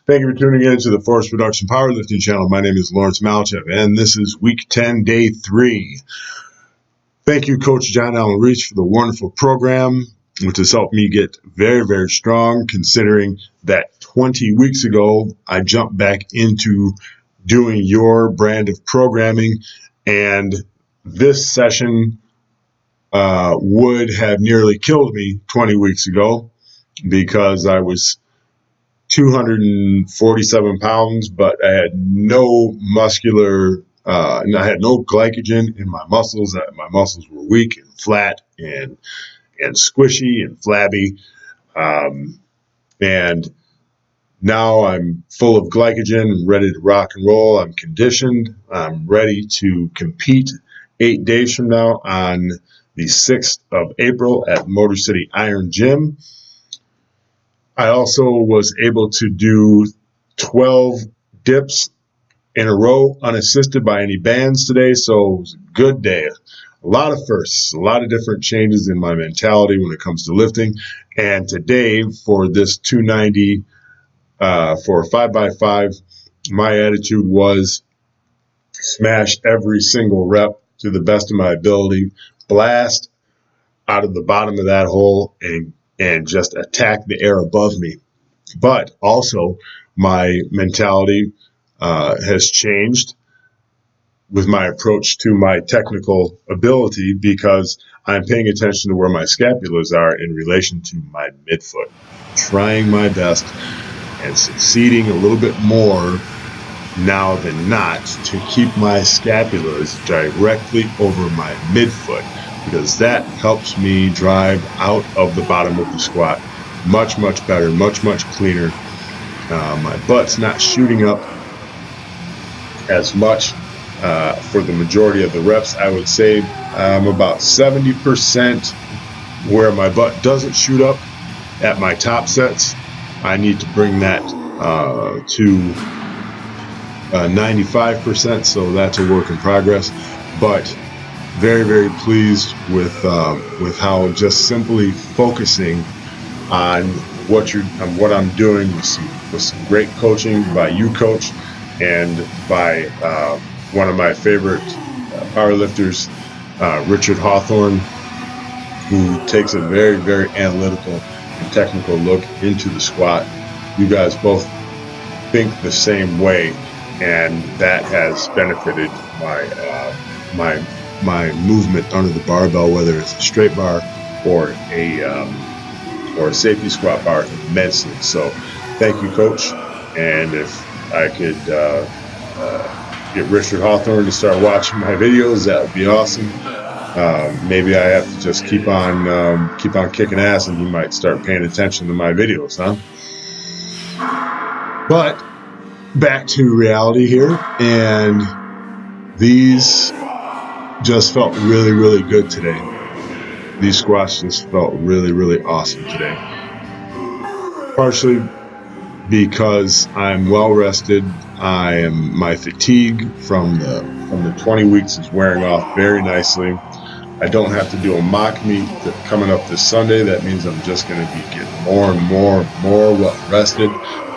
Thank you for tuning in to the Force Production Powerlifting Channel. My name is Lawrence Malchev, and this is Week 10, Day 3. Thank you, Coach John Allen Reach, for the wonderful program, which has helped me get very, very strong, considering that 20 weeks ago, I jumped back into doing your brand of programming, and this session would have nearly killed me 20 weeks ago because I was 247 pounds, but I had no muscular, and I had no glycogen in my muscles. My muscles were weak and flat and squishy and flabby. And now I'm full of glycogen and ready to rock and roll. I'm conditioned. I'm ready to compete 8 days from now on the 6th of April at Motor City Iron Gym. I also was able to do 12 dips in a row unassisted by any bands today, so it was a good day. A lot of firsts, a lot of different changes in my mentality when it comes to lifting. And today, for this 290 for a 5x5, my attitude was smash every single rep to the best of my ability, blast out of the bottom of that hole, and just attack the air above me. But also, my mentality has changed with my approach to my technical ability because I'm paying attention to where my scapulars are in relation to my midfoot. Trying my best and succeeding a little bit more now than not to keep my scapulars directly over my midfoot, because that helps me drive out of the bottom of the squat much, much better, much, much cleaner. My butt's not shooting up as much for the majority of the reps. I would say I'm about 70% where my butt doesn't shoot up at my top sets. I need to bring that to 95%, so that's a work in progress. But very, very pleased with how just simply focusing on what I'm doing with some great coaching by you, Coach, and by one of my favorite powerlifters, Richard Hawthorne, who takes a very, very analytical and technical look into the squat. You guys both think the same way, and that has benefited my movement under the barbell, whether it's a straight bar or a safety squat bar, immensely. So thank you, Coach. And if I could get Richard Hawthorne to start watching my videos, that would be awesome. Maybe I have to just keep on kicking ass, and he might start paying attention to my videos, huh? But back to reality here, and these just felt really, really good today. These squats just felt really, really awesome today. Partially because I'm well rested. My fatigue from the 20 weeks is wearing off very nicely. I don't have to do a mock meet coming up this Sunday. That means I'm just going to be getting more and more well rested,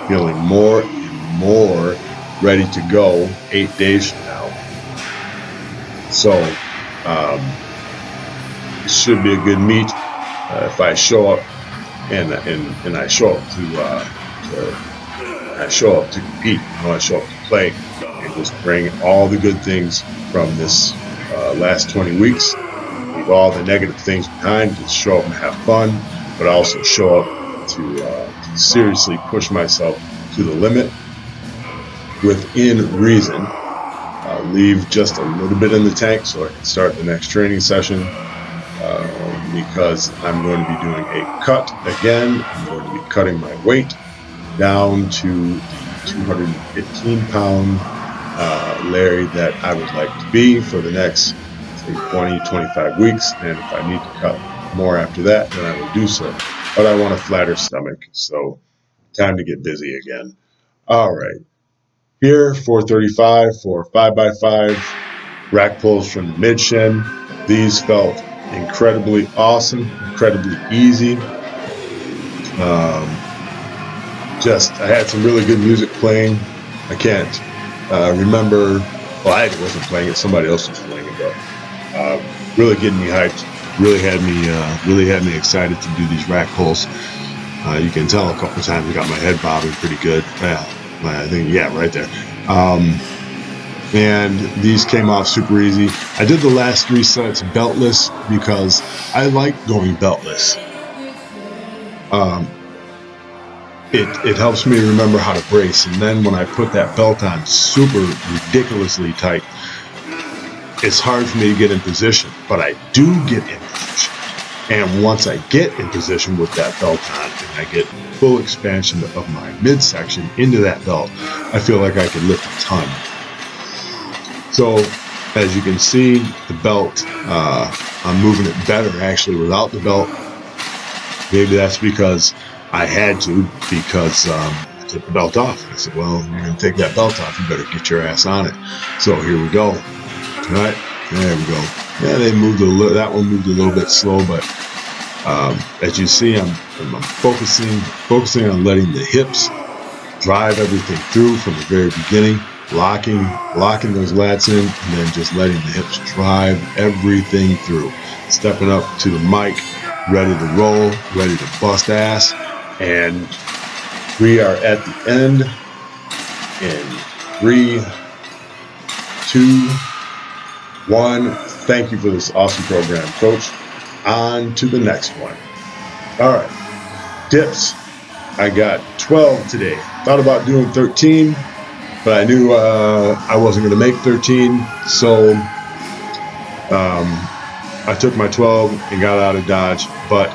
feeling more and more ready to go 8 days from now. So it should be a good meet if I show up and I show up to compete. I show up to play and just bring all the good things from this last 20 weeks. Leave all the negative things behind. Just show up and have fun, but also show up to seriously push myself to the limit within reason. Leave just a little bit in the tank so I can start the next training session, because I'm going to be doing a cut again. I'm going to be cutting my weight down to the 215-pound Larry that I would like to be for the next, say, 20-25 weeks. And if I need to cut more after that, then I will do so. But I want a flatter stomach, so time to get busy again. All right. Here, 435 for 5x5 rack pulls from the mid shin. These felt incredibly awesome, incredibly easy. I had some really good music playing. I can't remember. Well, I wasn't playing it; somebody else was playing it, but really getting me hyped. Really had me excited to do these rack pulls. You can tell a couple of times I got my head bobbing pretty good. Yeah, I think right there. And these came off super easy. I did the last 3 sets beltless because I like going beltless. It helps me remember how to brace, and then when I put that belt on super ridiculously tight, it's hard for me to get in position, but I do get in position. And once I get in position with that belt on and I get full expansion of my midsection into that belt, I feel like I can lift a ton. So as you can see, the belt, I'm moving it better actually without the belt. Maybe that's because I had to, because I took the belt off. I said, well, you're going to take that belt off, you better get your ass on it. So here we go. All right, there we go. Yeah, that one moved a little bit slow, but as you see, I'm focusing on letting the hips drive everything through from the very beginning, locking those lats in, and then just letting the hips drive everything through. Stepping up to the mic, ready to roll, ready to bust ass, and we are at the end in 3, 2, 1. Thank you for this awesome program, Coach. On to the next one. All right, dips. I got 12 today. Thought about doing 13, but I knew I wasn't going to make 13, so I took my 12 and got out of Dodge. But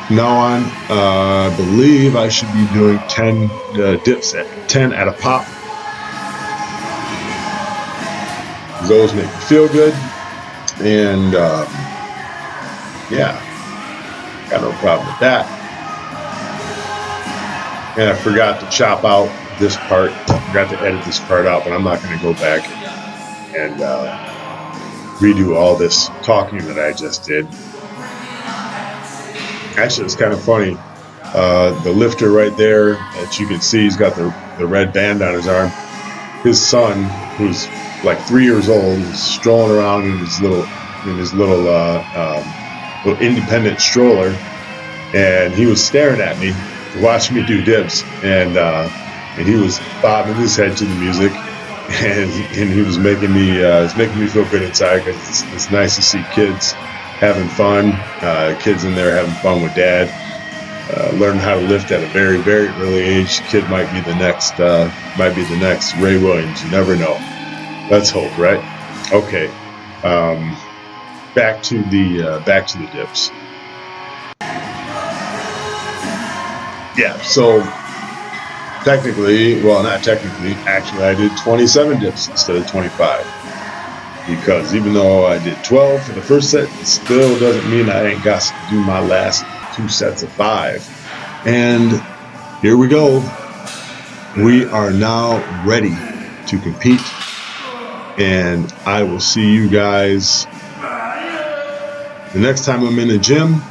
from now on, I believe I should be doing 10 dips at 10 at a pop. Those make me feel good, and yeah, got no problem with that. And I forgot to chop out this part. I forgot to edit this part out, but I'm not going to go back and redo all this talking that I just did. Actually, it's kind of funny. The lifter right there that you can see, he's got the red band on his arm. His son, who's like 3 years old, is strolling around in his little independent stroller, and he was staring at me, watching me do dips, and he was bobbing his head to the music, and he was making me feel good inside, because it's nice to see kids having fun, kids in there having fun with dad, learning how to lift at a very, very early age. Kid might be the next Ray Williams. You never know. Let's hope, right? Okay. Back to the dips. Yeah, so actually I did 27 dips instead of 25. Because even though I did 12 for the first set, it still doesn't mean I ain't got to do my last 2 sets of 5. And here we go. We are now ready to compete. And I will see you guys the next time I'm in the gym.